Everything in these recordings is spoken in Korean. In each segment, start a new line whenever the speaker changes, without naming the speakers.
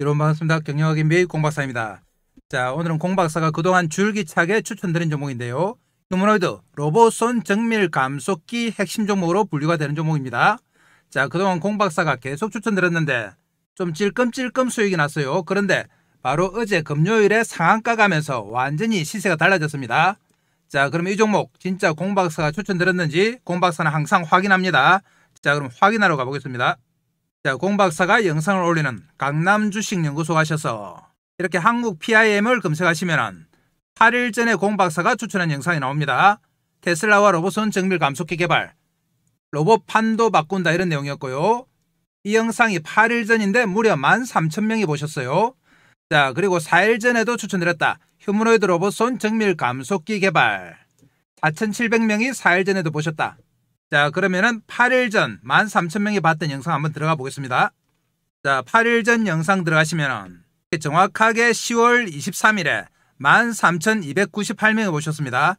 여러분 반갑습니다. 경영학인 매일 공박사입니다. 자, 오늘은 공박사가 그동안 줄기차게 추천드린 종목인데요. 휴머노이드 로봇손 정밀 감속기 핵심 종목으로 분류가 되는 종목입니다. 자, 그동안 공박사가 계속 추천드렸는데 좀 찔끔찔끔 수익이 났어요. 그런데 바로 어제 금요일에 상한가 가면서 완전히 시세가 달라졌습니다. 자, 그럼 이 종목 진짜 공박사가 추천드렸는지 공박사는 항상 확인합니다. 자, 그럼 확인하러 가보겠습니다. 자, 공박사가 영상을 올리는 강남주식연구소 가셔서 이렇게 한국 PIM을 검색하시면 8일 전에 공박사가 추천한 영상이 나옵니다. 테슬라와 로봇손 정밀 감속기 개발, 로봇 판도 바꾼다 이런 내용이었고요. 이 영상이 8일 전인데 무려 13,000명이 보셨어요. 자, 그리고 4일 전에도 추천드렸다. 휴머노이드 로봇손 정밀 감속기 개발 4,700명이 4일 전에도 보셨다. 자, 그러면은 8일 전 13,000명이 봤던 영상 한번 들어가 보겠습니다. 자, 8일 전 영상 들어가시면은 정확하게 10월 23일에 13,298명이 보셨습니다.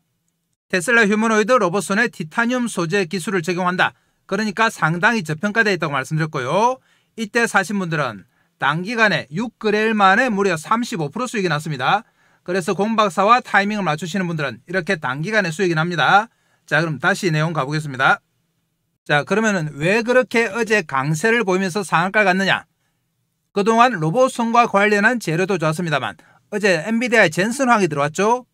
테슬라 휴머노이드 로봇손에 티타늄 소재 기술을 적용한다. 그러니까 상당히 저평가되어 있다고 말씀드렸고요. 이때 사신 분들은 단기간에 6거래일 만에 무려 35% 수익이 났습니다. 그래서 공박사와 타이밍을 맞추시는 분들은 이렇게 단기간에 수익이 납니다. 자, 그럼 다시 내용 가보겠습니다. 자, 그러면은 왜 그렇게 어제 강세를 보이면서 상한가를 갔느냐? 그동안 로봇손과 관련한 재료도 좋았습니다만 어제 엔비디아의 젠슨황이 들어왔죠.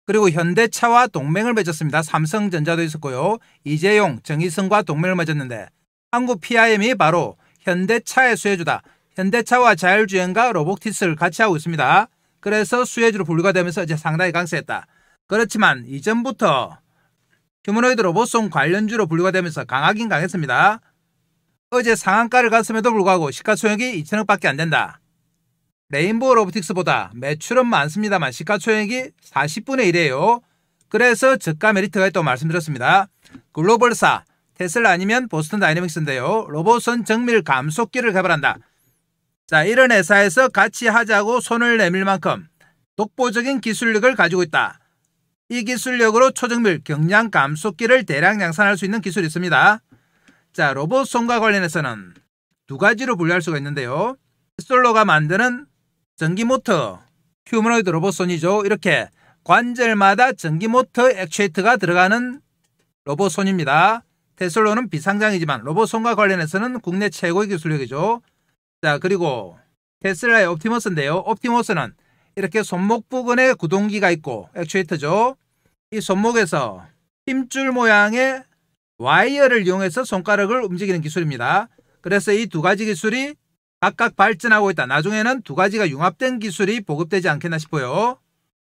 그리고 현대차와 동맹을 맺었습니다. 삼성전자도 있었고요. 이재용, 정의성과 동맹을 맺었는데 한국 PIM이 바로 현대차의 수혜주다. 현대차와 자율주행과 로보틱스를 같이 하고 있습니다. 그래서 수혜주로 분류가 되면서 어제 상당히 강세했다. 그렇지만 이전부터 휴머노이드 로봇손 관련주로 분류가 되면서 강하긴 강했습니다. 어제 상한가를 갔음에도 불구하고 시가총액이 2천억 밖에 안 된다. 레인보우 로보틱스보다 매출은 많습니다만 시가총액이 40분의 1이에요. 그래서 저가 메리트가 있다고 말씀드렸습니다. 글로벌사, 테슬라 아니면 보스턴 다이내믹스인데요. 로봇손 정밀 감속기를 개발한다. 자, 이런 회사에서 같이 하자고 손을 내밀 만큼 독보적인 기술력을 가지고 있다. 이 기술력으로 초정밀 경량 감속기를 대량 양산할 수 있는 기술이 있습니다. 자, 로봇손과 관련해서는 두 가지로 분류할 수가 있는데요. 솔로가 만드는 전기모터, 휴머노이드 로봇손이죠. 이렇게 관절마다 전기모터 액추에이터가 들어가는 로봇손입니다. 테슬로는 비상장이지만 로봇손과 관련해서는 국내 최고의 기술력이죠. 자, 그리고 테슬라의 옵티머스인데요. 옵티머스는 이렇게 손목 부근에 구동기가 있고 액추에이터죠. 이 손목에서 힘줄 모양의 와이어를 이용해서 손가락을 움직이는 기술입니다. 그래서 이 두 가지 기술이 각각 발전하고 있다. 나중에는 두 가지가 융합된 기술이 보급되지 않겠나 싶어요.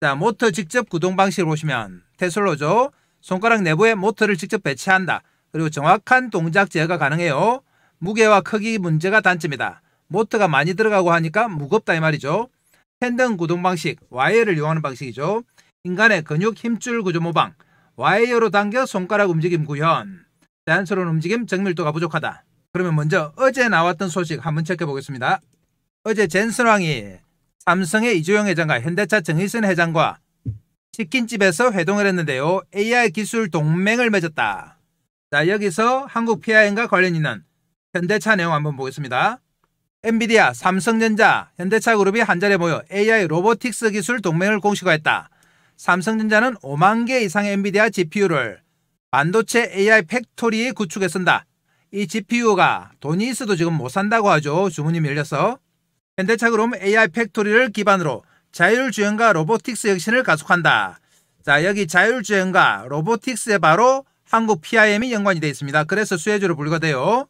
자, 모터 직접 구동 방식을 보시면 테슬로죠. 손가락 내부에 모터를 직접 배치한다. 그리고 정확한 동작 제어가 가능해요. 무게와 크기 문제가 단점이다. 모터가 많이 들어가고 하니까 무겁다 이 말이죠. 텐던 구동 방식, 와이어를 이용하는 방식이죠. 인간의 근육 힘줄 구조 모방, 와이어로 당겨 손가락 움직임 구현, 자연스러운 움직임 정밀도가 부족하다. 그러면 먼저 어제 나왔던 소식 한번 체크해 보겠습니다. 어제 젠슨황이 삼성의 이주영 회장과 현대차 정의선 회장과 치킨집에서 회동을 했는데요. AI 기술 동맹을 맺었다. 자, 여기서 한국 PIM과 관련 있는 현대차 내용 한번 보겠습니다. 엔비디아, 삼성전자, 현대차 그룹이 한자리에 모여 AI 로보틱스 기술 동맹을 공식화했다. 삼성전자는 5만 개 이상의 엔비디아 GPU를 반도체 AI 팩토리에 구축해 쓴다. 이 GPU가 돈이 있어도 지금 못 산다고 하죠. 주문이 밀려서. 현대차 그룹은 AI 팩토리를 기반으로 자율주행과 로보틱스 혁신을 가속한다. 자, 여기 자율주행과 로보틱스에 바로 한국 PIM이 연관이 되어 있습니다. 그래서 수혜주로 분류가 돼요.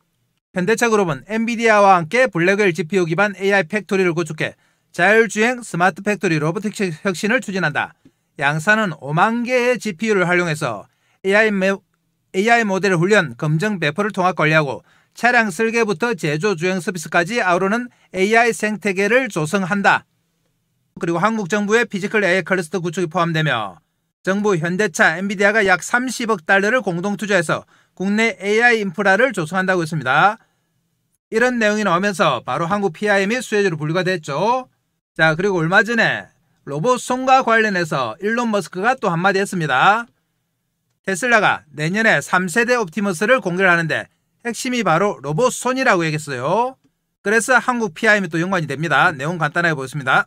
현대차 그룹은 엔비디아와 함께 블랙웰 GPU 기반 AI 팩토리를 구축해 자율주행 스마트 팩토리 로보틱스 혁신을 추진한다. 양사는 5만 개의 GPU를 활용해서 AI 모델 훈련, 검증, 배포를 통합 관리하고 차량 설계부터 제조, 주행 서비스까지 아우르는 AI 생태계를 조성한다. 그리고 한국 정부의 피지컬 AI 클러스터 구축이 포함되며 정부, 현대차, 엔비디아가 약 30억 달러를 공동 투자해서 국내 AI 인프라를 조성한다고 했습니다. 이런 내용이 나오면서 바로 한국 PIM이 수혜주로 분류가 됐죠. 자, 그리고 얼마 전에 로봇손과 관련해서 일론 머스크가 또 한마디 했습니다. 테슬라가 내년에 3세대 옵티머스를 공개를 하는데 핵심이 바로 로봇손이라고 얘기했어요. 그래서 한국 PIM이 또 연관이 됩니다. 내용 간단하게 보겠습니다.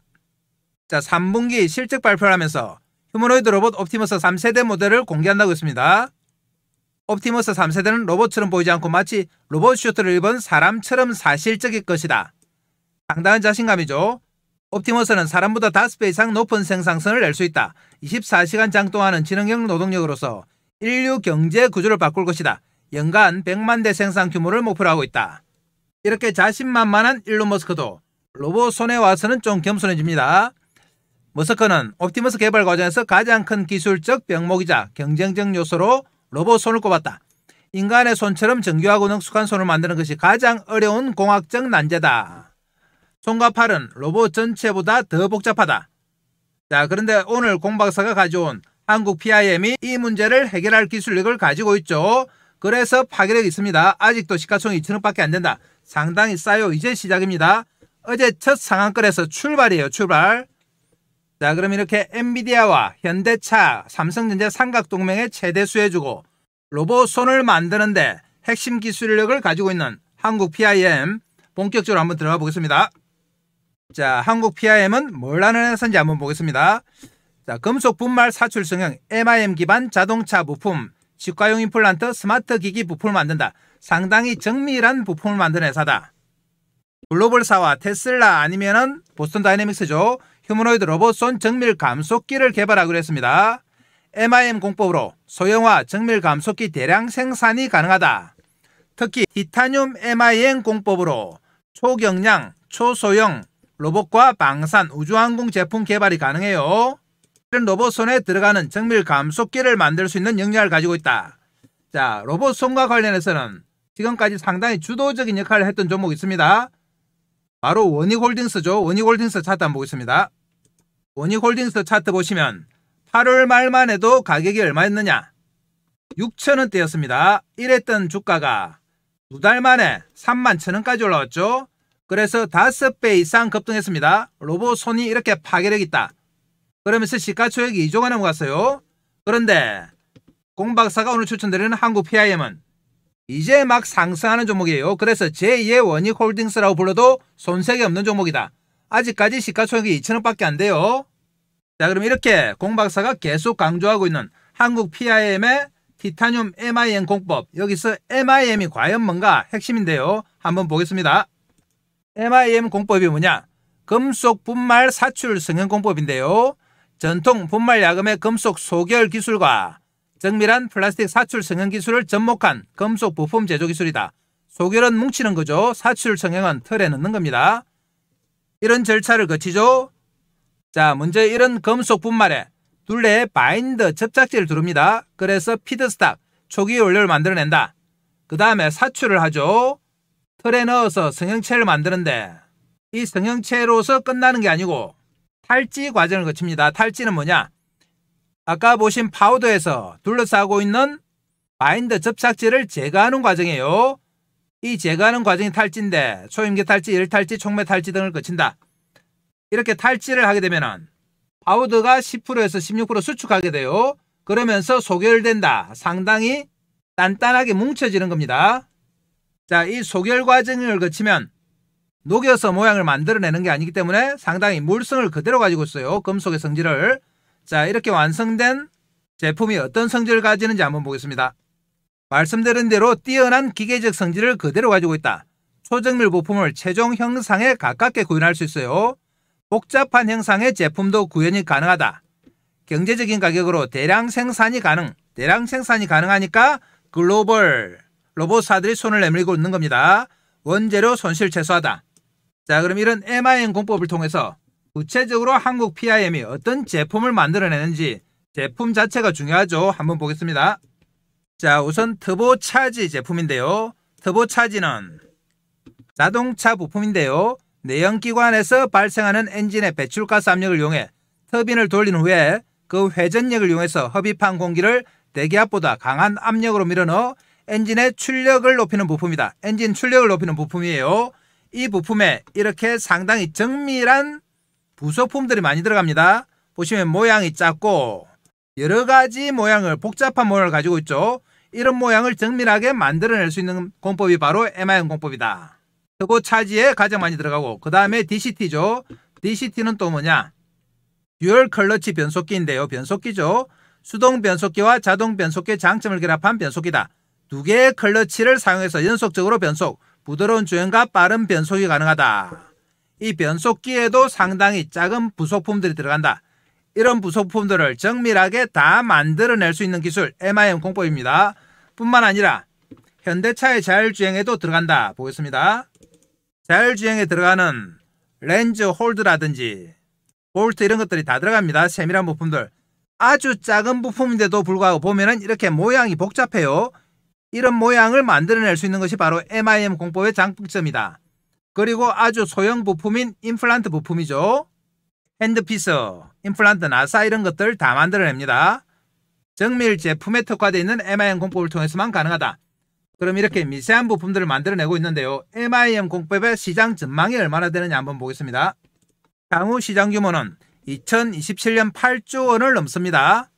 자, 3분기 실적 발표를 하면서 휴머노이드 로봇 옵티머스 3세대 모델을 공개한다고 했습니다. 옵티머스 3세대는 로봇처럼 보이지 않고 마치 로봇 슈트를 입은 사람처럼 사실적일 것이다. 상당한 자신감이죠. 옵티머스는 사람보다 5배 이상 높은 생산성을 낼 수 있다. 24시간 장동하는 지능형 노동력으로서 인류 경제 구조를 바꿀 것이다. 연간 100만 대 생산 규모를 목표로 하고 있다. 이렇게 자신만만한 일론 머스크도 로봇 손에 와서는 좀 겸손해집니다. 머스크는 옵티머스 개발 과정에서 가장 큰 기술적 병목이자 경쟁적 요소로 로봇 손을 꼽았다. 인간의 손처럼 정교하고 능숙한 손을 만드는 것이 가장 어려운 공학적 난제다. 손과 팔은 로봇 전체보다 더 복잡하다. 자, 그런데 오늘 공 박사가 가져온 한국 PIM이 이 문제를 해결할 기술력을 가지고 있죠. 그래서 파괴력이 있습니다. 아직도 시가총액 2천억밖에 안 된다. 상당히 싸요. 이제 시작입니다. 어제 첫 상한거래에서 출발이에요. 출발. 자, 그럼 이렇게 엔비디아와 현대차, 삼성전자 삼각동맹에 최대 수혜주고 로봇 손을 만드는데 핵심 기술력을 가지고 있는 한국 PIM 본격적으로 한번 들어가 보겠습니다. 자, 한국 PIM은 뭘 하는 회사인지 한번 보겠습니다. 자, 금속 분말 사출성형 MIM 기반 자동차 부품, 치과용 임플란트, 스마트 기기 부품을 만든다. 상당히 정밀한 부품을 만드는 회사다. 글로벌사와 테슬라 아니면은 보스턴 다이내믹스죠. 휴머노이드 로봇 손 정밀 감속기를 개발하기로 했습니다. MIM 공법으로 소형화 정밀 감속기 대량 생산이 가능하다. 특히 티타늄 MIM 공법으로 초경량, 초소형 로봇과 방산, 우주항공 제품 개발이 가능해요. 이런 로봇 손에 들어가는 정밀 감속기를 만들 수 있는 역량을 가지고 있다. 자, 로봇 손과 관련해서는 지금까지 상당히 주도적인 역할을 했던 종목이 있습니다. 바로 원익홀딩스죠. 원익홀딩스 차트 한번 보겠습니다. 원익홀딩스 차트 보시면 8월 말만 해도 가격이 얼마였느냐? 6,000원대였습니다. 이랬던 주가가 2달 만에 31,000원까지 올라왔죠. 그래서 5배 이상 급등했습니다. 로봇 손이 이렇게 파괴력 있다. 그러면서 시가총액이 2조가 넘어갔어요. 그런데 공 박사가 오늘 추천드리는 한국 PIM은 이제 막 상승하는 종목이에요. 그래서 제2의 원익홀딩스라고 불러도 손색이 없는 종목이다. 아직까지 시가총액이 2,000원밖에 안 돼요. 자, 그럼 이렇게 공 박사가 계속 강조하고 있는 한국 PIM의 티타늄 MIM 공법, 여기서 MIM이 과연 뭔가 핵심인데요. 한번 보겠습니다. MIM 공법이 뭐냐? 금속 분말 사출 성형 공법인데요. 전통 분말 야금의 금속 소결 기술과 정밀한 플라스틱 사출 성형 기술을 접목한 금속 부품 제조 기술이다. 소결은 뭉치는 거죠. 사출 성형은 틀에 넣는 겁니다. 이런 절차를 거치죠. 자, 먼저 이런 금속 분말에 둘레에 바인더 접착제를 두릅니다. 그래서 피드스탁, 초기 원료를 만들어낸다. 그 다음에 사출을 하죠. 틀에 넣어서 성형체를 만드는데 이 성형체로서 끝나는 게 아니고 탈지 과정을 거칩니다. 탈지는 뭐냐? 아까 보신 파우더에서 둘러싸고 있는 바인더 접착제를 제거하는 과정이에요. 이 제거하는 과정이 탈지인데 초임계 탈지, 열탈지, 촉매 탈지 등을 거친다. 이렇게 탈지를 하게 되면 파우더가 10%에서 16% 수축하게 돼요. 그러면서 소결된다. 상당히 단단하게 뭉쳐지는 겁니다. 자, 이 소결 과정을 거치면 녹여서 모양을 만들어내는 게 아니기 때문에 상당히 물성을 그대로 가지고 있어요. 금속의 성질을. 자, 이렇게 완성된 제품이 어떤 성질을 가지는지 한번 보겠습니다. 말씀드린 대로 뛰어난 기계적 성질을 그대로 가지고 있다. 초정밀 부품을 최종 형상에 가깝게 구현할 수 있어요. 복잡한 형상의 제품도 구현이 가능하다. 경제적인 가격으로 대량 생산이 가능하니까 글로벌 로봇사들이 손을 내밀고 있는 겁니다. 원재료 손실 최소화다. 자, 그럼 이런 MIM 공법을 통해서 구체적으로 한국 PIM이 어떤 제품을 만들어내는지 제품 자체가 중요하죠. 한번 보겠습니다. 자, 우선 터보차지 제품인데요. 터보차지는 자동차 부품인데요. 내연기관에서 발생하는 엔진의 배출가스 압력을 이용해 터빈을 돌린 후에 그 회전력을 이용해서 흡입한 공기를 대기압보다 강한 압력으로 밀어넣어 엔진의 출력을 높이는 부품이다. 엔진 출력을 높이는 부품이에요. 이 부품에 이렇게 상당히 정밀한 부속품들이 많이 들어갑니다. 보시면 모양이 작고 여러가지 모양을, 복잡한 모양을 가지고 있죠. 이런 모양을 정밀하게 만들어낼 수 있는 공법이 바로 MIM 공법이다. 터보차지에 가장 많이 들어가고, 그 다음에 DCT죠. DCT는 또 뭐냐? 듀얼 클러치 변속기인데요. 변속기죠. 수동 변속기와 자동 변속기의 장점을 결합한 변속기다. 두 개의 클러치를 사용해서 연속적으로 변속, 부드러운 주행과 빠른 변속이 가능하다. 이 변속기에도 상당히 작은 부속품들이 들어간다. 이런 부속품들을 정밀하게 다 만들어낼 수 있는 기술 MIM 공법입니다. 뿐만 아니라 현대차의 자율주행에도 들어간다. 보겠습니다. 자율주행에 들어가는 렌즈 홀드라든지 볼트 이런 것들이 다 들어갑니다. 세밀한 부품들. 아주 작은 부품인데도 불구하고 보면은 이렇게 모양이 복잡해요. 이런 모양을 만들어낼 수 있는 것이 바로 MIM 공법의 장점이다. 그리고 아주 소형 부품인 임플란트 부품이죠. 핸드피스, 임플란트, 나사 이런 것들 다 만들어냅니다. 정밀 제품에 특화되어 있는 MIM 공법을 통해서만 가능하다. 그럼 이렇게 미세한 부품들을 만들어내고 있는데요. MIM 공법의 시장 전망이 얼마나 되느냐 한번 보겠습니다. 향후 시장 규모는 2027년 8조 원을 넘습니다.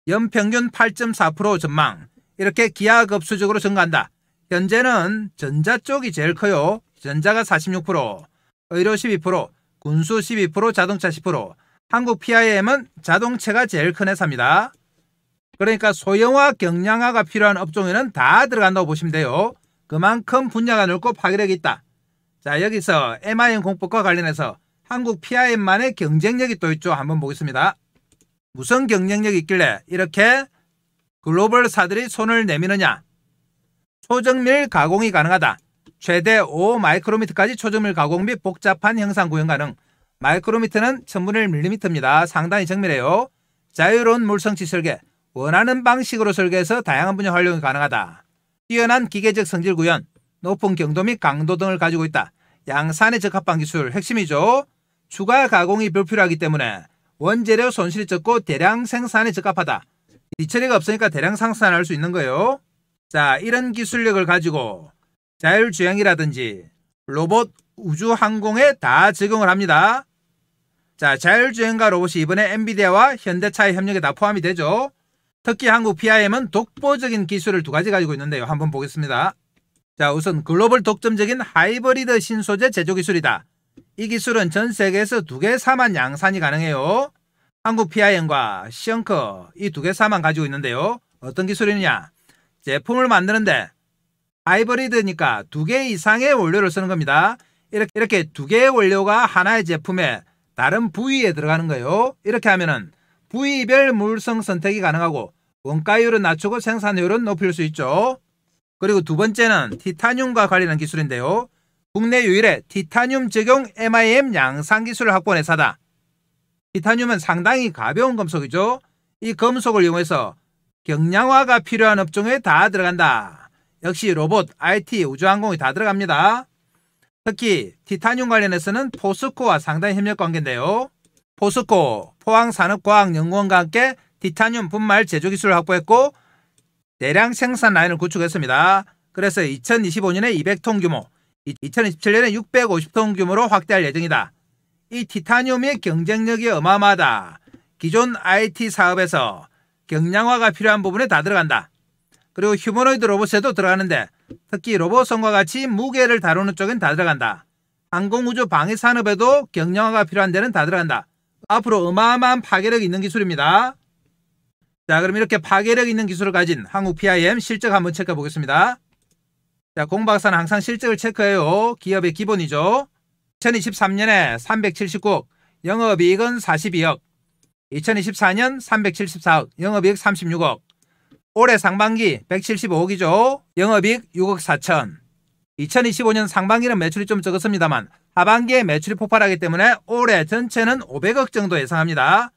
연평균 8.4% 전망. 이렇게 기하급수적으로 증가한다. 현재는 전자 쪽이 제일 커요. 전자가 46%, 의료 12%, 군수 12%, 자동차 10%. 한국 PIM은 자동차가 제일 큰 회사입니다. 그러니까 소형화, 경량화가 필요한 업종에는 다 들어간다고 보시면 돼요. 그만큼 분야가 넓고 파괴력이 있다. 자, 여기서 MIM 공법과 관련해서 한국 PIM만의 경쟁력이 또 있죠. 한번 보겠습니다. 무슨 경쟁력이 있길래 이렇게 글로벌사들이 손을 내미느냐. 초정밀 가공이 가능하다. 최대 5마이크로미터까지 초정밀 가공 및 복잡한 형상 구현 가능. 마이크로미터는 1000분의1mm입니다. 상당히 정밀해요. 자유로운 물성치 설계. 원하는 방식으로 설계해서 다양한 분야 활용이 가능하다. 뛰어난 기계적 성질 구현. 높은 경도 및 강도 등을 가지고 있다. 양산에 적합한 기술 핵심이죠. 추가 가공이 불필요하기 때문에 원재료 손실이 적고 대량 생산에 적합하다. 뒤처리가 없으니까 대량 생산할 수 있는 거예요. 자, 이런 기술력을 가지고 자율주행이라든지 로봇, 우주항공에 다 적용을 합니다. 자, 자율주행과 로봇이 이번에 엔비디아와 현대차의 협력에 다 포함이 되죠. 특히 한국 PIM은 독보적인 기술을 두 가지 가지고 있는데요. 한번 보겠습니다. 자, 우선 글로벌 독점적인 하이브리드 신소재 제조 기술이다. 이 기술은 전 세계에서 두 개사만 양산이 가능해요. 한국 PIM과 시언커 이 두 개사만 가지고 있는데요. 어떤 기술이냐? 제품을 만드는데 하이브리드니까 두 개 이상의 원료를 쓰는 겁니다. 이렇게 두 개의 원료가 하나의 제품에 다른 부위에 들어가는 거예요. 이렇게 하면은 부위별 물성 선택이 가능하고 원가율은 낮추고 생산효율은 높일 수 있죠. 그리고 두 번째는 티타늄과 관련한 기술인데요. 국내 유일의 티타늄 적용 MIM 양산 기술을 확보한 회사다. 티타늄은 상당히 가벼운 금속이죠. 이 금속을 이용해서 경량화가 필요한 업종에 다 들어간다. 역시 로봇, IT, 우주항공이 다 들어갑니다. 특히 티타늄 관련해서는 포스코와 상당히 협력관계인데요. 포스코, 포항산업과학연구원과 함께 티타늄 분말 제조 기술을 확보했고 대량 생산 라인을 구축했습니다. 그래서 2025년에 200톤 규모, 2027년에 650톤 규모로 확대할 예정이다. 이 티타늄의 경쟁력이 어마어마하다. 기존 IT 사업에서 경량화가 필요한 부분에 다 들어간다. 그리고 휴머노이드 로봇에도 들어가는데 특히 로봇선과 같이 무게를 다루는 쪽엔 다 들어간다. 항공우주 방위산업에도 경량화가 필요한 데는 다 들어간다. 앞으로 어마어마한 파괴력이 있는 기술입니다. 자, 그럼 이렇게 파괴력 있는 기술을 가진 한국 PIM 실적 한번 체크해 보겠습니다. 자, 공박사는 항상 실적을 체크해요. 기업의 기본이죠. 2023년에 379억, 영업이익은 42억, 2024년 374억, 영업이익 36억, 올해 상반기 175억이죠. 영업이익 6억 4천. 2025년 상반기는 매출이 좀 적었습니다만 하반기에 매출이 폭발하기 때문에 올해 전체는 500억 정도 예상합니다.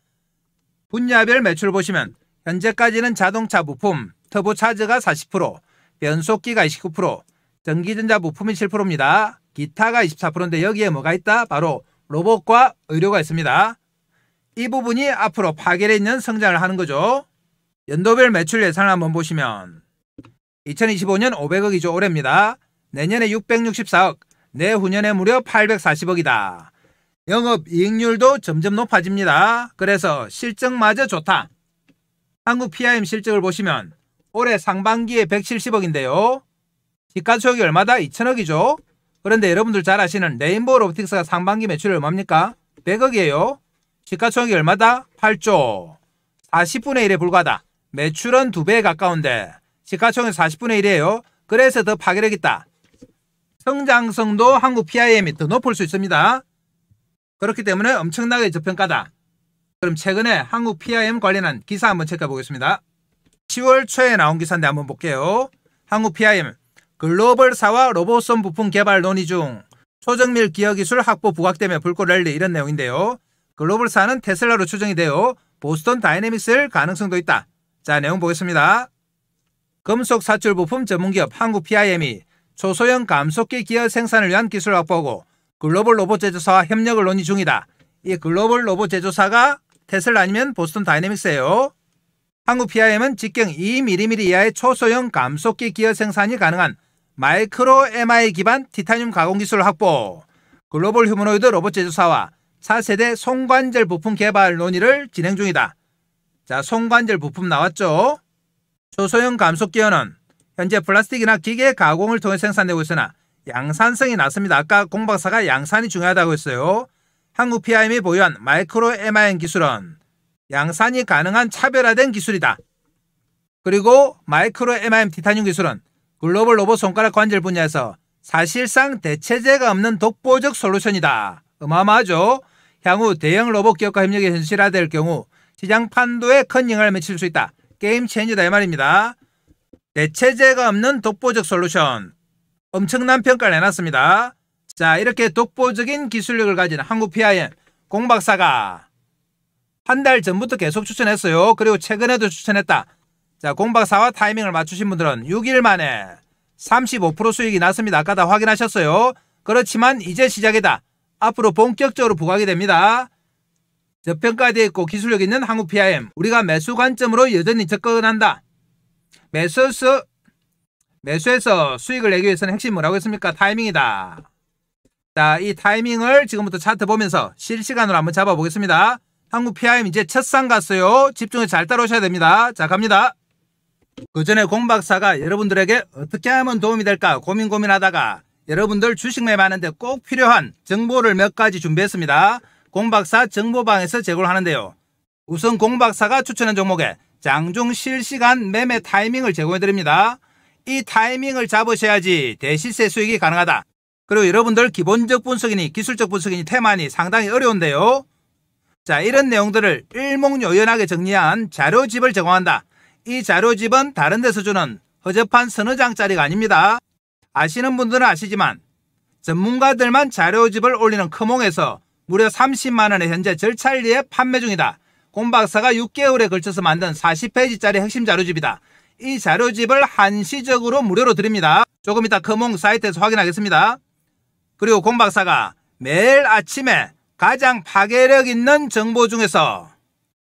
분야별 매출을 보시면 현재까지는 자동차 부품, 터보차저가 40%, 변속기가 29%, 전기전자 부품이 7%입니다. 기타가 24%인데 여기에 뭐가 있다? 바로 로봇과 의료가 있습니다. 이 부분이 앞으로 파괴력 있는 성장을 하는 거죠. 연도별 매출 예상을 한번 보시면 2025년 500억이죠. 올해입니다. 내년에 664억, 내후년에 무려 840억이다. 영업이익률도 점점 높아집니다. 그래서 실적마저 좋다. 한국 PIM 실적을 보시면 올해 상반기에 170억인데요. 시가총액이 얼마다? 2천억이죠. 그런데 여러분들 잘 아시는 레인보우 로보틱스가 상반기 매출이 얼마입니까? 100억이에요. 시가총액이 얼마다? 8조. 40분의 1에 불과하다. 매출은 2배에 가까운데 시가총액 40분의 1이에요. 그래서 더 파괴력 있다. 성장성도 한국 PIM이 더 높을 수 있습니다. 그렇기 때문에 엄청나게 저평가다. 그럼 최근에 한국 PIM 관련한 기사 한번 체크해 보겠습니다. 10월 초에 나온 기사인데 한번 볼게요. 한국 PIM 글로벌사와 로봇선 부품 개발 논의 중 초정밀 기어기술 확보 부각되며 불꽃 랠리 이런 내용인데요. 글로벌사는 테슬라로 추정이 되어 보스턴 다이내믹스일 가능성도 있다. 자, 내용 보겠습니다. 금속 사출 부품 전문기업 한국 PIM이 초소형 감속기 기어 생산을 위한 기술 확보하고 글로벌 로봇 제조사와 협력을 논의 중이다. 이 글로벌 로봇 제조사가 테슬라 아니면 보스턴 다이내믹스예요. 한국 PIM은 직경 2mm 이하의 초소형 감속기 기어 생산이 가능한 마이크로 MI 기반 티타늄 가공 기술 확보, 글로벌 휴머노이드 로봇 제조사와 차세대 손관절 부품 개발 논의를 진행 중이다. 자, 손관절 부품 나왔죠? 초소형 감속기어는 현재 플라스틱이나 기계 가공을 통해 생산되고 있으나 양산성이 낮습니다. 아까 공 박사가 양산이 중요하다고 했어요. 한국 PIM이 보유한 마이크로 MIN 기술은 양산이 가능한 차별화된 기술이다. 그리고 마이크로 MIM 티타늄 기술은 글로벌 로봇 손가락 관절 분야에서 사실상 대체제가 없는 독보적 솔루션이다. 어마어마하죠? 향후 대형 로봇 기업과 협력이 현실화될 경우 시장 판도에 큰 영향을 미칠 수 있다. 게임 체인지다 이 말입니다. 대체제가 없는 독보적 솔루션. 엄청난 평가를 내놨습니다. 자, 이렇게 독보적인 기술력을 가진 한국 PIM 공 박사가 한 달 전부터 계속 추천했어요. 그리고 최근에도 추천했다. 자, 공 박사와 타이밍을 맞추신 분들은 6일 만에 35% 수익이 났습니다. 아까 다 확인하셨어요. 그렇지만 이제 시작이다. 앞으로 본격적으로 부각이 됩니다. 저평가되어 있고 기술력 있는 한국 PIM. 우리가 매수 관점으로 여전히 접근한다. 매수에서 수익을 내기 위해서는 핵심이 뭐라고 했습니까? 타이밍이다. 자, 이 타이밍을 지금부터 차트 보면서 실시간으로 한번 잡아보겠습니다. 한국 PIM 이제 첫 상 갔어요. 집중해서 잘 따라오셔야 됩니다. 자, 갑니다. 그 전에 공 박사가 여러분들에게 어떻게 하면 도움이 될까 고민하다가 여러분들 주식 매매하는데 꼭 필요한 정보를 몇 가지 준비했습니다. 공 박사 정보방에서 제공을 하는데요. 우선 공 박사가 추천한 종목에 장중 실시간 매매 타이밍을 제공해드립니다. 이 타이밍을 잡으셔야지 대시세 수익이 가능하다. 그리고 여러분들 기본적 분석이니 기술적 분석이니 테마니 상당히 어려운데요. 자, 이런 내용들을 일목요연하게 정리한 자료집을 제공한다. 이 자료집은 다른 데서 주는 허접한 서너 장짜리가 아닙니다. 아시는 분들은 아시지만 전문가들만 자료집을 올리는 크몽에서 무려 30만원에 현재 절찬리에 판매 중이다. 공 박사가 6개월에 걸쳐서 만든 40페이지짜리 핵심 자료집이다. 이 자료집을 한시적으로 무료로 드립니다. 조금 이따 크몽 사이트에서 확인하겠습니다. 그리고 공 박사가 매일 아침에 가장 파괴력 있는 정보 중에서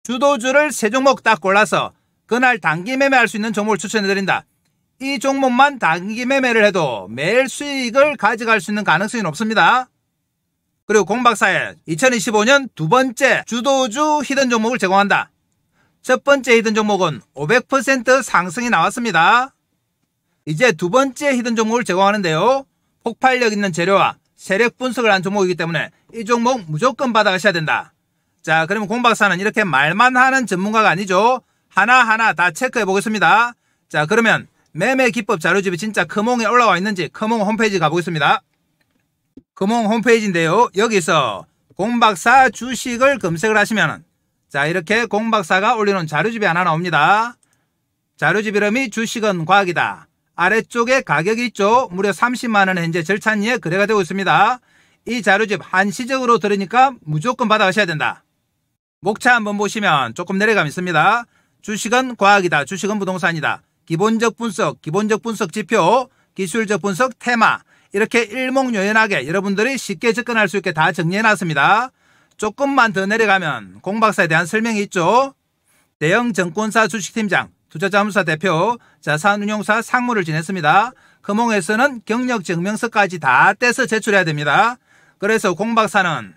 주도주를 3종목 딱 골라서 그날 단기 매매할 수 있는 종목을 추천해드린다. 이 종목만 단기 매매를 해도 매일 수익을 가져갈 수 있는 가능성이 높습니다. 그리고 공 박사의 2025년 두 번째 주도주 히든 종목을 제공한다. 첫 번째 히든 종목은 500% 상승이 나왔습니다. 이제 두 번째 히든 종목을 제공하는데요. 폭발력 있는 재료와 세력 분석을 한 종목이기 때문에 이 종목 무조건 받아가셔야 된다. 자, 그러면 공 박사는 이렇게 말만 하는 전문가가 아니죠. 하나하나 다 체크해 보겠습니다. 자, 그러면 매매 기법 자료집이 진짜 크몽에 올라와 있는지 크몽 홈페이지 가보겠습니다. 크몽 홈페이지인데요. 여기서 공 박사 주식을 검색을 하시면 자, 이렇게 공 박사가 올려놓은 자료집이 하나 나옵니다. 자료집 이름이 주식은 과학이다. 아래쪽에 가격이 있죠. 무려 30만원에 현재 절찬리에 거래가 되고 있습니다. 이 자료집 한시적으로 들으니까 무조건 받아가셔야 된다. 목차 한번 보시면 조금 내려감 있습니다. 주식은 과학이다. 주식은 부동산이다. 기본적 분석 지표, 기술적 분석 테마 이렇게 일목요연하게 여러분들이 쉽게 접근할 수 있게 다 정리해놨습니다. 조금만 더 내려가면 공 박사에 대한 설명이 있죠. 대형 증권사 주식팀장, 투자자문사 대표, 자산운용사 상무를 지냈습니다. 크몽에서는 경력 증명서까지 다 떼서 제출해야 됩니다. 그래서 공 박사는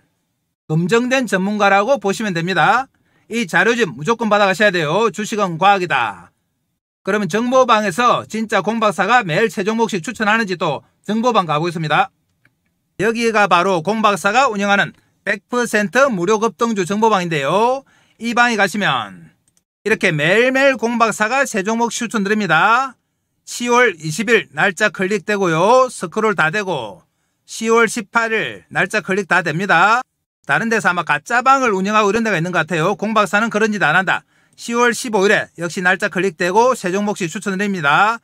검증된 전문가라고 보시면 됩니다. 이 자료집 무조건 받아가셔야 돼요. 주식은 과학이다. 그러면 정보방에서 진짜 공 박사가 매일 3종목씩 추천하는지 또 정보방 가보겠습니다. 여기가 바로 공박사가 운영하는 100% 무료 급등주 정보방인데요. 이 방에 가시면 이렇게 매일매일 공박사가 세 종목 추천드립니다. 10월 20일 날짜 클릭되고요. 스크롤 다 되고 10월 18일 날짜 클릭 다 됩니다. 다른 데서 아마 가짜방을 운영하고 이런 데가 있는 것 같아요. 공박사는 그런 짓 안 한다. 10월 15일에 역시 날짜 클릭되고 세 종목씩 추천드립니다.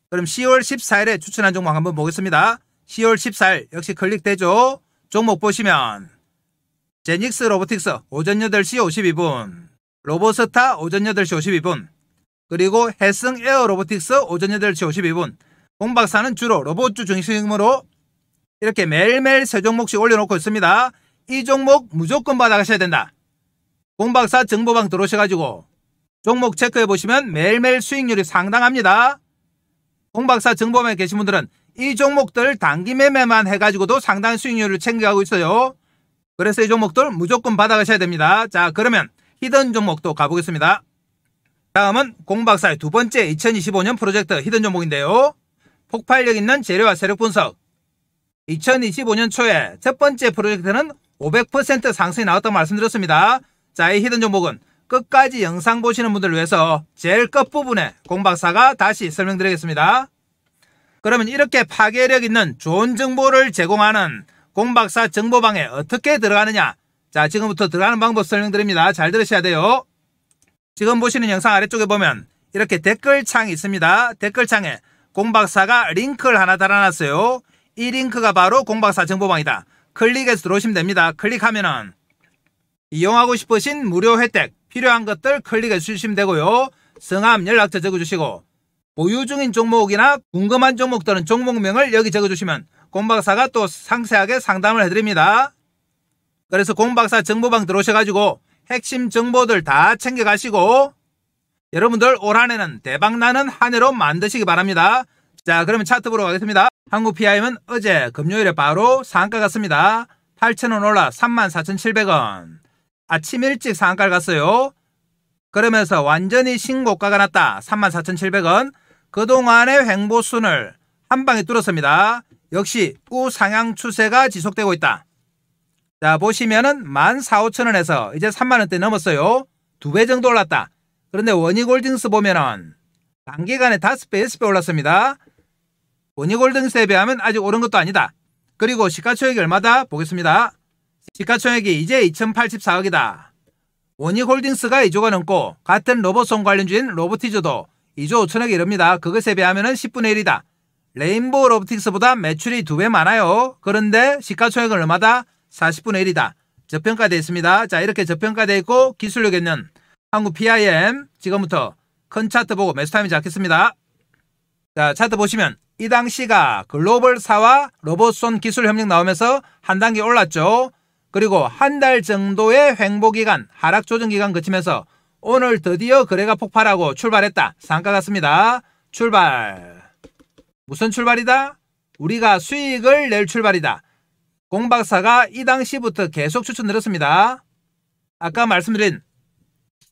그럼 10월 14일에 추천한 종목 한번 보겠습니다. 10월 14일 역시 클릭되죠. 종목 보시면 제닉스 로보틱스 오전 8시 52분, 로보스타 오전 8시 52분, 그리고 해승 에어 로보틱스 오전 8시 52분. 공박사는 주로 로봇주 중심으로 이렇게 매일매일 세 종목씩 올려놓고 있습니다. 이 종목 무조건 받아가셔야 된다. 공박사 정보방 들어오셔가지고 종목 체크해보시면 매일매일 수익률이 상당합니다. 공박사 정보방에 계신 분들은 이 종목들 단기 매매만 해가지고도 상당한 수익률을 챙겨가고 있어요. 그래서 이 종목들 무조건 받아가셔야 됩니다. 자, 그러면 히든 종목도 가보겠습니다. 다음은 공박사의 두 번째 2025년 프로젝트 히든 종목인데요. 폭발력 있는 재료와 세력 분석. 2025년 초에 첫 번째 프로젝트는 500% 상승이 나왔다고 말씀드렸습니다. 자, 이 히든 종목은 끝까지 영상 보시는 분들을 위해서 제일 끝부분에 공박사가 다시 설명드리겠습니다. 그러면 이렇게 파괴력 있는 좋은 정보를 제공하는 공박사 정보방에 어떻게 들어가느냐. 자, 지금부터 들어가는 방법 설명드립니다. 잘 들으셔야 돼요. 지금 보시는 영상 아래쪽에 보면 이렇게 댓글창이 있습니다. 댓글창에 공박사가 링크를 하나 달아놨어요. 이 링크가 바로 공박사 정보방이다. 클릭해서 들어오시면 됩니다. 클릭하면은 이용하고 싶으신 무료 혜택 필요한 것들 클릭해 주시면 되고요. 성함, 연락처 적어주시고 보유 중인 종목이나 궁금한 종목들은 종목명을 여기 적어주시면 공박사가 또 상세하게 상담을 해드립니다. 그래서 공박사 정보방 들어오셔가지고 핵심 정보들 다 챙겨가시고 여러분들 올 한해는 대박나는 한 해로 만드시기 바랍니다. 자, 그러면 차트 보러 가겠습니다. 한국 PIM은 어제 금요일에 바로 상한가 갔습니다. 8,000원 올라 34,700원. 아침 일찍 상한가를 갔어요. 그러면서 완전히 신고가가 났다. 34,700원. 그동안의 횡보순을 한 방에 뚫었습니다. 역시 우상향 추세가 지속되고 있다. 자, 보시면은 14,500원에서 이제 30,000원대 넘었어요. 2배 정도 올랐다. 그런데 원희골딩스 보면은 단기간에 5배, 6배 올랐습니다. 원희골딩스에 비하면 아직 오른 것도 아니다. 그리고 시가총액이 얼마다? 보겠습니다. 시가총액이 이제 2,084억이다. 원희골딩스가 2조가 넘고 같은 로봇송 관련주인 로보티즈도 2조 5천억에 이릅니다. 그것에 비하면 10분의 1이다. 레인보우 로보틱스보다 매출이 2배 많아요. 그런데 시가총액은 얼마다? 40분의 1이다. 저평가되어 있습니다. 자, 이렇게 저평가되어 있고 기술력 있는 한국 PIM 지금부터 큰 차트 보고 매수 타이밍 잡겠습니다. 자, 차트 보시면 이 당시가 글로벌사와 로봇손 기술 협력 나오면서 한 단계 올랐죠. 그리고 한 달 정도의 횡보 기간, 하락 조정 기간 거치면서 오늘 드디어 거래가 폭발하고 출발했다. 상가 같습니다. 출발. 무슨 출발이다? 우리가 수익을 낼 출발이다. 공박사가 이 당시부터 계속 추천드렸습니다. 아까 말씀드린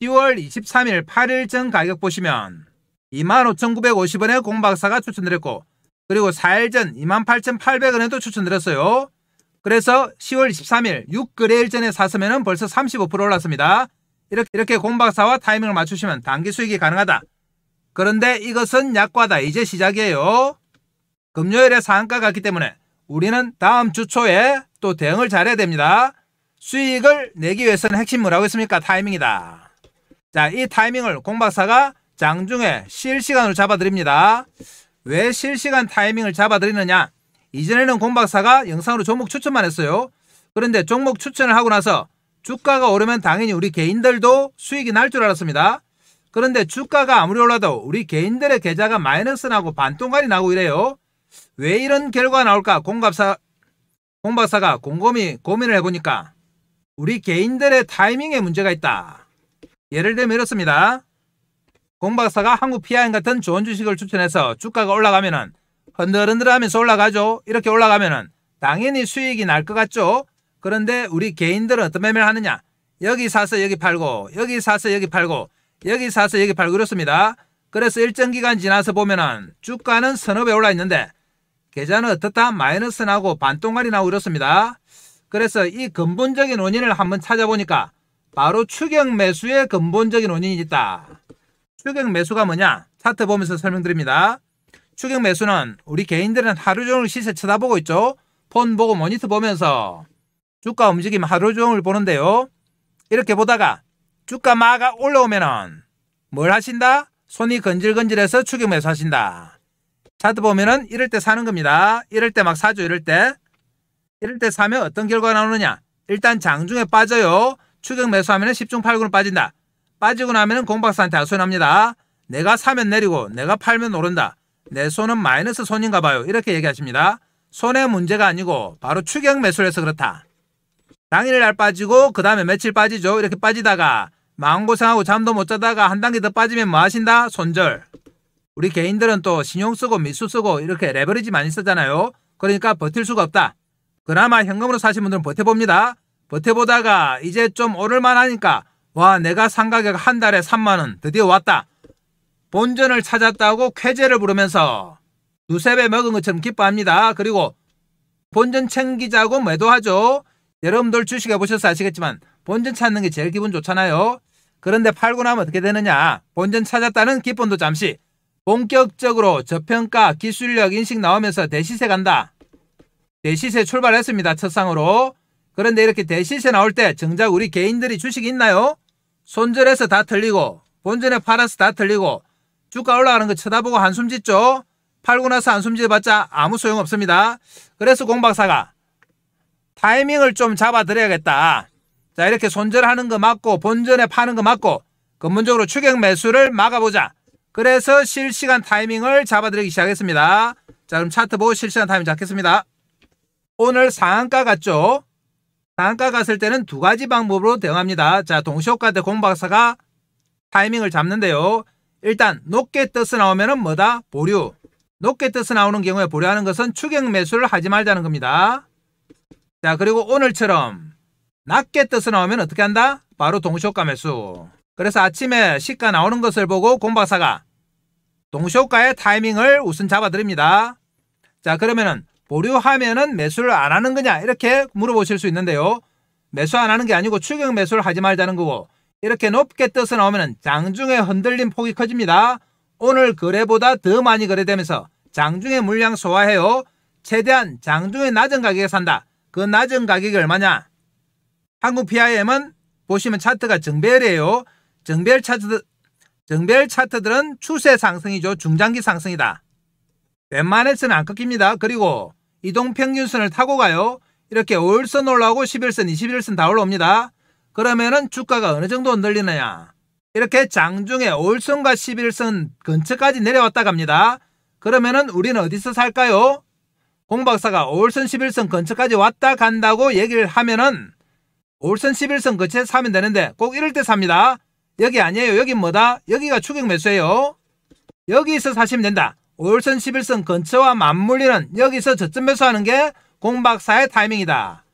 10월 23일 8일 전 가격 보시면 25,950원에 공박사가 추천드렸고 그리고 4일 전 28,800원에도 추천드렸어요. 그래서 10월 23일 6거래일 전에 샀으면 벌써 35% 올랐습니다. 이렇게 공박사와 타이밍을 맞추시면 단기 수익이 가능하다. 그런데 이것은 약과다. 이제 시작이에요. 금요일에 상한가 갔기 때문에 우리는 다음 주 초에 또 대응을 잘해야 됩니다. 수익을 내기 위해서는 핵심 뭐라고 했습니까? 타이밍이다. 자, 이 타이밍을 공박사가 장중에 실시간으로 잡아드립니다. 왜 실시간 타이밍을 잡아드리느냐? 이전에는 공박사가 영상으로 종목 추천만 했어요. 그런데 종목 추천을 하고 나서 주가가 오르면 당연히 우리 개인들도 수익이 날 줄 알았습니다. 그런데 주가가 아무리 올라도 우리 개인들의 계좌가 마이너스 나고 반동갈이 나고 이래요. 왜 이런 결과가 나올까? 공박사가 곰곰이 고민을 해보니까 우리 개인들의 타이밍에 문제가 있다. 예를 들면 이렇습니다. 공박사가 한국 PIM 같은 좋은 주식을 추천해서 주가가 올라가면은 흔들흔들하면서 올라가죠. 이렇게 올라가면은 당연히 수익이 날 것 같죠. 그런데 우리 개인들은 어떤 매매를 하느냐? 여기 사서 여기 팔고 여기 사서 여기 팔고 여기 사서 여기 팔고 이렇습니다. 그래서 일정 기간 지나서 보면은 주가는 서너 배 올라 있는데 계좌는 어떻다? 마이너스 나고 반동갈이 나고 이렇습니다. 그래서 이 근본적인 원인을 한번 찾아보니까 바로 추격 매수의 근본적인 원인이 있다. 추격 매수가 뭐냐? 차트 보면서 설명드립니다. 추격 매수는 우리 개인들은 하루 종일 시세 쳐다보고 있죠. 폰 보고 모니터 보면서 주가 움직임 하루 종일 보는데요. 이렇게 보다가 주가 막 올라오면은 뭘 하신다? 손이 건질건질해서 추격 매수 하신다. 차트 보면은 이럴 때 사는 겁니다. 이럴 때 막 사죠. 이럴 때 사면 어떤 결과가 나오느냐? 일단 장중에 빠져요. 추격 매수하면 10중 8구는 빠진다. 빠지고 나면 공박사한테 하소연합니다. 내가 사면 내리고 내가 팔면 오른다. 내 손은 마이너스 손인가 봐요. 이렇게 얘기하십니다. 손의 문제가 아니고 바로 추격 매수를 해서 그렇다. 당일날 빠지고 그 다음에 며칠 빠지죠. 이렇게 빠지다가 마음고생하고 잠도 못 자다가 한 단계 더 빠지면 뭐 하신다? 손절. 우리 개인들은 또 신용 쓰고 미수 쓰고 이렇게 레버리지 많이 쓰잖아요. 그러니까 버틸 수가 없다. 그나마 현금으로 사신 분들은 버텨봅니다. 버텨보다가 이제 좀 오를만 하니까 와, 내가 산 가격 한 달에 3만원 드디어 왔다. 본전을 찾았다고 쾌재를 부르면서 두세 배 먹은 것처럼 기뻐합니다. 그리고 본전 챙기자고 매도하죠. 여러분들 주식 해보셔서 아시겠지만 본전 찾는 게 제일 기분 좋잖아요. 그런데 팔고 나면 어떻게 되느냐? 본전 찾았다는 기쁨도 잠시, 본격적으로 저평가 기술력 인식 나오면서 대시세 간다. 대시세 출발했습니다. 첫상으로. 그런데 이렇게 대시세 나올 때 정작 우리 개인들이 주식이 있나요? 손절해서 다 틀리고 본전에 팔아서 다 틀리고 주가 올라가는 거 쳐다보고 한숨 짓죠. 팔고 나서 한숨 짓어봤자 아무 소용없습니다. 그래서 공박사가 타이밍을 좀 잡아드려야겠다. 자, 이렇게 손절하는 거 맞고 본전에 파는 거 맞고 근본적으로 추격 매수를 막아보자. 그래서 실시간 타이밍을 잡아드리기 시작했습니다. 자, 그럼 차트 보고 실시간 타이밍 잡겠습니다. 오늘 상한가 갔죠? 상한가 갔을 때는 두 가지 방법으로 대응합니다. 자, 동시효과 때 공박사가 타이밍을 잡는데요. 일단 높게 떠서 나오면은 뭐다? 보류. 높게 떠서 나오는 경우에 보류하는 것은 추격 매수를 하지 말자는 겁니다. 자, 그리고 오늘처럼 낮게 떠서 나오면 어떻게 한다? 바로 동시효과 매수. 그래서 아침에 시가 나오는 것을 보고 공박사가 동시효과의 타이밍을 우선 잡아드립니다. 자, 그러면은 보류하면은 매수를 안 하는 거냐? 이렇게 물어보실 수 있는데요. 매수 안 하는 게 아니고 추격 매수를 하지 말자는 거고, 이렇게 높게 떠서 나오면은 장중에 흔들림 폭이 커집니다. 오늘 거래보다 더 많이 거래되면서 장중에 물량 소화해요. 최대한 장중에 낮은 가격에 산다. 그 낮은 가격이 얼마냐? 한국 PIM은 보시면 차트가 정배열이에요. 정배열 차트들은 추세 상승이죠. 중장기 상승이다. 웬만해서는 안 꺾입니다. 그리고 이동평균선을 타고 가요. 이렇게 5일선 올라오고 11선, 21선 다 올라옵니다. 그러면은 주가가 어느 정도 흔들리느냐? 이렇게 장중에 5일선과 11선 근처까지 내려왔다 갑니다. 그러면은 우리는 어디서 살까요? 공박사가 5일선, 11선 근처까지 왔다 간다고 얘기를 하면은 5일선, 11선 근처에 사면 되는데 꼭 이럴 때 삽니다. 여기 아니에요. 여기 뭐다? 여기가 추격 매수예요. 여기서 사시면 된다. 5일선, 11선 근처와 맞물리는 여기서 저점 매수하는 게 공박사의 타이밍이다.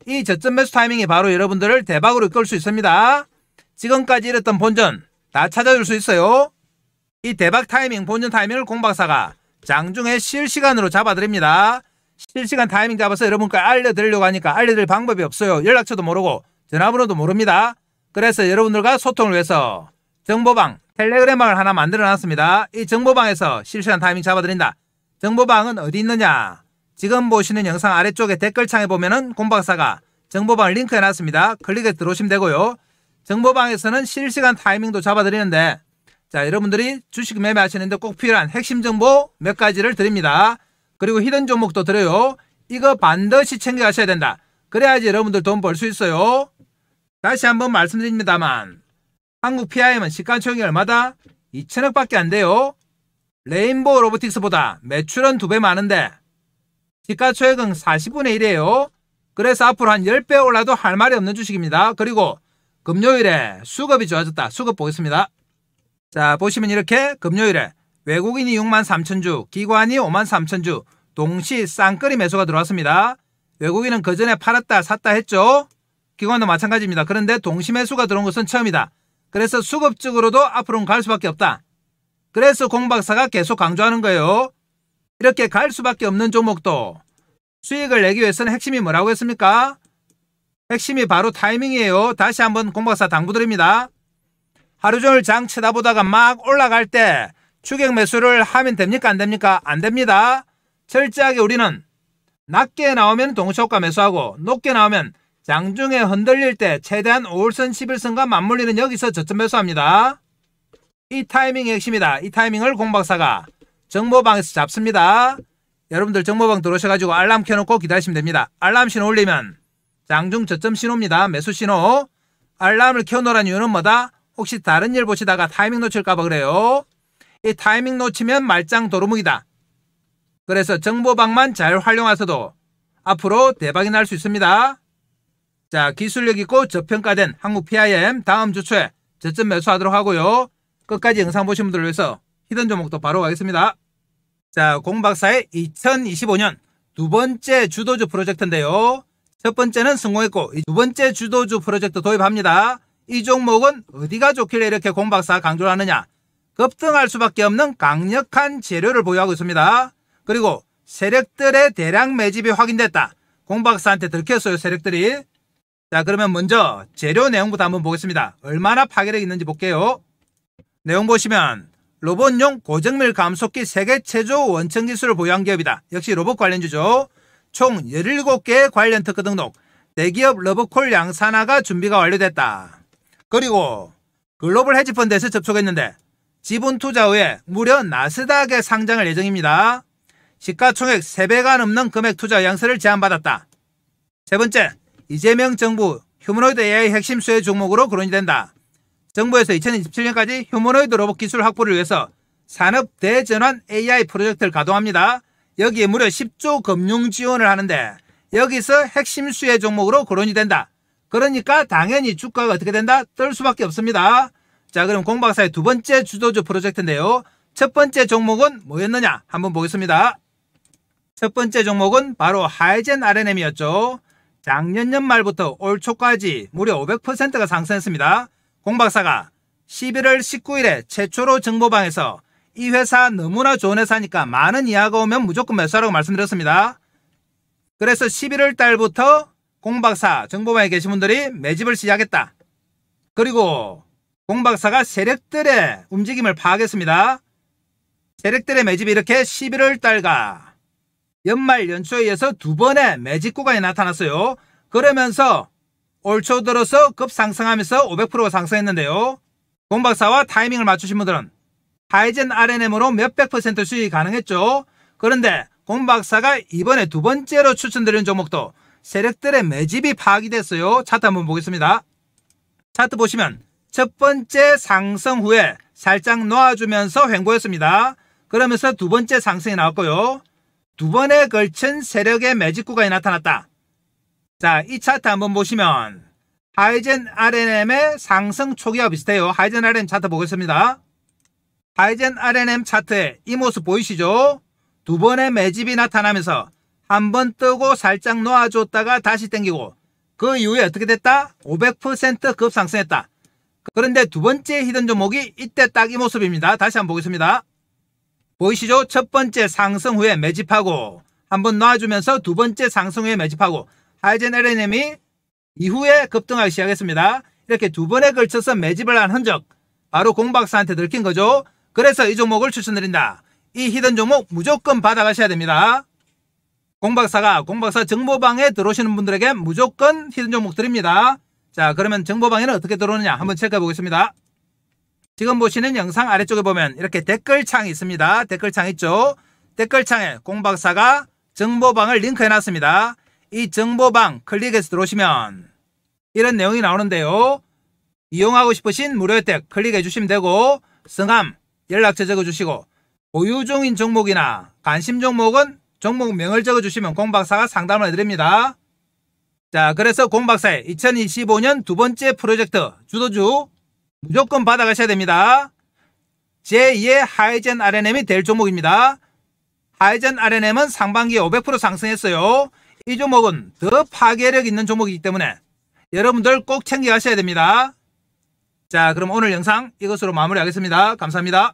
이 저점 매수 타이밍이 바로 여러분들을 대박으로 이끌 수 있습니다. 지금까지 이랬던 본전 다 찾아줄 수 있어요. 이 대박 타이밍, 본전 타이밍을 공박사가 장중에 실시간으로 잡아드립니다. 실시간 타이밍 잡아서 여러분께 알려드리려고 하니까 알려드릴 방법이 없어요. 연락처도 모르고 전화번호도 모릅니다. 그래서 여러분들과 소통을 위해서 정보방, 텔레그램방을 하나 만들어놨습니다. 이 정보방에서 실시간 타이밍 잡아드린다. 정보방은 어디 있느냐? 지금 보시는 영상 아래쪽에 댓글창에 보면은 공박사가 정보방을 링크해놨습니다. 클릭해 들어오시면 되고요. 정보방에서는 실시간 타이밍도 잡아드리는데, 자, 여러분들이 주식 매매하시는데 꼭 필요한 핵심 정보 몇 가지를 드립니다. 그리고 히든 종목도 드려요. 이거 반드시 챙겨가셔야 된다. 그래야지 여러분들 돈 벌 수 있어요. 다시 한번 말씀드립니다만 한국 PIM은 시가총액이 얼마다? 2천억 밖에 안 돼요. 레인보우 로보틱스보다 매출은 2배 많은데 시가총액은 40분의 1이에요. 그래서 앞으로 한 10배 올라도 할 말이 없는 주식입니다. 그리고 금요일에 수급이 좋아졌다. 수급 보겠습니다. 자, 보시면 이렇게 금요일에 외국인이 63,000주, 기관이 53,000주, 동시 쌍끌이 매수가 들어왔습니다. 외국인은 그전에 팔았다 샀다 했죠. 기관도 마찬가지입니다. 그런데 동시 매수가 들어온 것은 처음이다. 그래서 수급적으로도 앞으로는 갈 수밖에 없다. 그래서 공박사가 계속 강조하는 거예요. 이렇게 갈 수밖에 없는 종목도 수익을 내기 위해서는 핵심이 뭐라고 했습니까? 핵심이 바로 타이밍이에요. 다시 한번 공박사 당부드립니다. 하루 종일 장 쳐다보다가 막 올라갈 때 추격 매수를 하면 됩니까? 안 됩니까? 안 됩니다. 철저하게 우리는 낮게 나오면 동시효과 매수하고 높게 나오면 장중에 흔들릴 때 최대한 5일선 11선과 맞물리는 여기서 저점 매수합니다. 이 타이밍이 핵심이다. 이 타이밍을 공박사가 정보방에서 잡습니다. 여러분들 정보방 들어오셔가지고 알람 켜놓고 기다리시면 됩니다. 알람 신호 올리면 장중 저점 신호입니다. 매수 신호. 알람을 켜놓으란 이유는 뭐다? 혹시 다른 일 보시다가 타이밍 놓칠까봐 그래요. 이 타이밍 놓치면 말짱 도루묵이다. 그래서 정보방만 잘 활용하셔도 앞으로 대박이 날 수 있습니다. 자, 기술력 있고 저평가된 한국 PIM 다음 주 초에 저점 매수하도록 하고요. 끝까지 영상 보신 분들을 위해서 히든 종목도 바로 가겠습니다. 자, 공박사의 2025년 두 번째 주도주 프로젝트인데요. 첫 번째는 성공했고 두 번째 주도주 프로젝트 도입합니다. 이 종목은 어디가 좋길래 이렇게 공박사가 강조를 하느냐. 급등할 수밖에 없는 강력한 재료를 보유하고 있습니다. 그리고 세력들의 대량 매집이 확인됐다. 공박사한테 들켰어요, 세력들이. 자, 그러면 먼저 재료 내용부터 한번 보겠습니다. 얼마나 파괴력이 있는지 볼게요. 내용 보시면 로봇용 고정밀 감속기 세계 최초 원천 기술을 보유한 기업이다. 역시 로봇 관련주죠. 총 17개의 관련 특허 등록, 대기업 러브콜 양산화가 준비가 완료됐다. 그리고 글로벌 헤지펀드에서 접촉했는데 지분 투자 후에 무려 나스닥에 상장할 예정입니다. 시가총액 3배가 넘는 금액 투자 양서를 제안받았다. 세 번째, 이재명 정부 휴머노이드 AI 핵심 수혜 종목으로 거론이 된다. 정부에서 2027년까지 휴머노이드 로봇 기술 확보를 위해서 산업 대전환 AI 프로젝트를 가동합니다. 여기에 무려 10조 금융 지원을 하는데 여기서 핵심 수혜 종목으로 거론이 된다. 그러니까 당연히 주가가 어떻게 된다? 뜰 수밖에 없습니다. 자, 그럼 공박사의 두 번째 주도주 프로젝트인데요. 첫 번째 종목은 뭐였느냐? 한번 보겠습니다. 첫 번째 종목은 바로 하이젠 R&M이었죠. 작년 연말부터 올 초까지 무려 500%가 상승했습니다. 공박사가 11월 19일에 최초로 정보방에서 이 회사 너무나 좋은 회사니까 많은 이하가 오면 무조건 매수하라고 말씀드렸습니다. 그래서 11월 달부터 공박사 정보방에 계신 분들이 매집을 시작했다. 그리고 공박사가 세력들의 움직임을 파악했습니다. 세력들의 매집이 이렇게 11월 달과 연말 연초에 이어서 두 번의 매집 구간이 나타났어요. 그러면서 올 초 들어서 급상승하면서 500%가 상승했는데요. 공박사와 타이밍을 맞추신 분들은 하이젠 R&M으로 몇백 % 수익이 가능했죠. 그런데 공박사가 이번에 두 번째로 추천드리는 종목도 세력들의 매집이 파악이 됐어요. 차트 한번 보겠습니다. 차트 보시면 첫 번째 상승 후에 살짝 놓아주면서 횡보했습니다. 그러면서 두 번째 상승이 나왔고요. 두 번에 걸친 세력의 매집 구간이 나타났다. 자, 이 차트 한번 보시면 하이젠 R&M의 상승 초기와 비슷해요. 하이젠 R&M 차트 보겠습니다. 하이젠 R&M 차트에 이 모습 보이시죠? 두 번의 매집이 나타나면서 한 번 뜨고 살짝 놓아줬다가 다시 땡기고 그 이후에 어떻게 됐다? 500% 급상승했다. 그런데 두 번째 히든 종목이 이때 딱 이 모습입니다. 다시 한번 보겠습니다. 보이시죠? 첫 번째 상승 후에 매집하고 한번 놔주면서 두 번째 상승 후에 매집하고 하이젠 R&M이 이후에 급등하기 시작했습니다. 이렇게 두 번에 걸쳐서 매집을 한 흔적, 바로 공박사한테 들킨 거죠. 그래서 이 종목을 추천드린다. 이 히든 종목 무조건 받아가셔야 됩니다. 공박사 정보방에 들어오시는 분들에게 무조건 히든 종목 드립니다. 자, 그러면 정보방에는 어떻게 들어오느냐 한번 체크해 보겠습니다. 지금 보시는 영상 아래쪽에 보면 이렇게 댓글창이 있습니다. 댓글창 있죠. 댓글창에 공박사가 정보방을 링크해 놨습니다. 이 정보방 클릭해서 들어오시면 이런 내용이 나오는데요. 이용하고 싶으신 무료 혜택 클릭해 주시면 되고 성함, 연락처 적어주시고 보유 중인 종목이나 관심 종목은 종목명을 적어주시면 공박사가 상담을 해드립니다. 자, 그래서 공박사의 2025년 두 번째 프로젝트 주도주 무조건 받아가셔야 됩니다. 제2의 하이젠 R&M이 될 종목입니다. 하이젠 R&M은 상반기에 500% 상승했어요. 이 종목은 더 파괴력 있는 종목이기 때문에 여러분들 꼭 챙겨 가셔야 됩니다. 자, 그럼 오늘 영상 이것으로 마무리하겠습니다. 감사합니다.